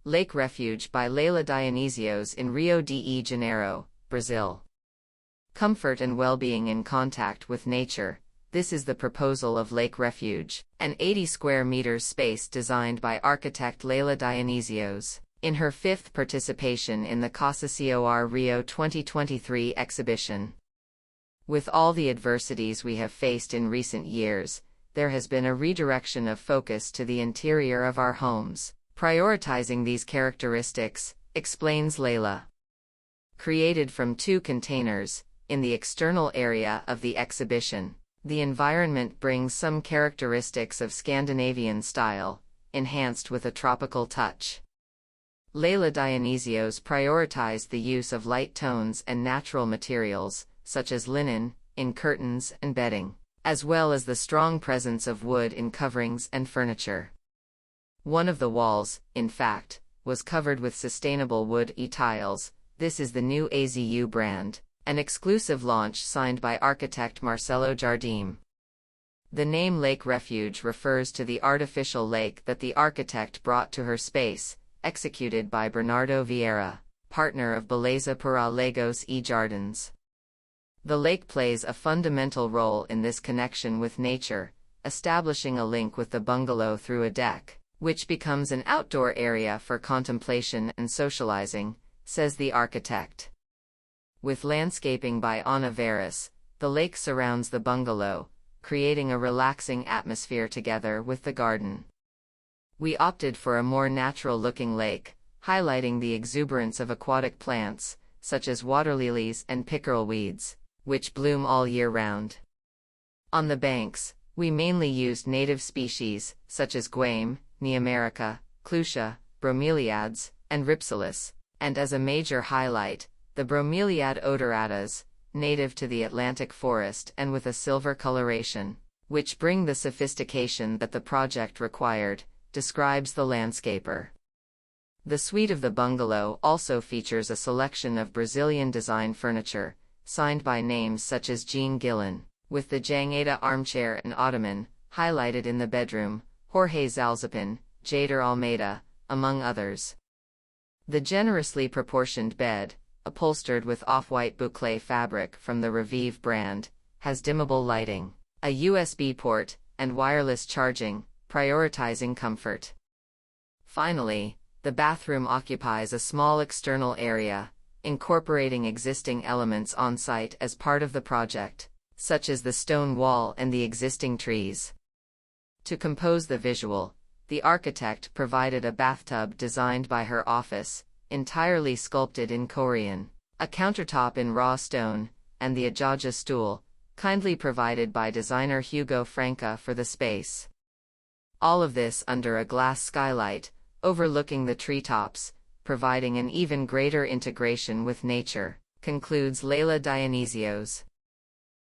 Lake Refuge by Leila Dionizios in Rio de Janeiro, Brazil. Comfort and well-being in contact with nature. This is the proposal of Lake Refuge, an 80 square meters space designed by architect Leila Dionizios, in her fifth participation in the CasaCor Rio 2023 exhibition. With all the adversities we have faced in recent years, there has been a redirection of focus to the interior of our homes, prioritizing these characteristics, explains Leila. Created from two containers, in the external area of the exhibition, the environment brings some characteristics of Scandinavian style, enhanced with a tropical touch. Leila Dionizios prioritized the use of light tones and natural materials, such as linen, in curtains and bedding, as well as the strong presence of wood in coverings and furniture. One of the walls, in fact, was covered with sustainable wood tiles. This is the new AZU brand, an exclusive launch signed by architect Marcelo Jardim. The name Lake Refuge refers to the artificial lake that the architect brought to her space, executed by Bernardo Vieira, partner of Beleza Pura Lagos e Jardins. The lake plays a fundamental role in this connection with nature, establishing a link with the bungalow through a deck, which becomes an outdoor area for contemplation and socializing, says the architect. With landscaping by Ana Veras, the lake surrounds the bungalow, creating a relaxing atmosphere together with the garden. We opted for a more natural-looking lake, highlighting the exuberance of aquatic plants, such as water lilies and pickerel weeds, which bloom all year round. On the banks, we mainly used native species, such as guame, Neomerica, Clusia, bromeliads, and Ripsalis, and as a major highlight, the bromeliad odoratas, native to the Atlantic forest and with a silver coloration, which bring the sophistication that the project required, describes the landscaper. The suite of the bungalow also features a selection of Brazilian design furniture, signed by names such as Jean Gillen, with the Jangada armchair and ottoman, highlighted in the bedroom, Jorge Zalzapin, Jader Almeida, among others. The generously proportioned bed, upholstered with off-white boucle fabric from the Reveev brand, has dimmable lighting, a USB port, and wireless charging, prioritizing comfort. Finally, the bathroom occupies a small external area, incorporating existing elements on-site as part of the project, such as the stone wall and the existing trees. To compose the visual, the architect provided a bathtub designed by her office, entirely sculpted in Korean, a countertop in raw stone, and the ajaja stool, kindly provided by designer Hugo Franca for the space. All of this under a glass skylight, overlooking the treetops, providing an even greater integration with nature, concludes Leila Dionizios.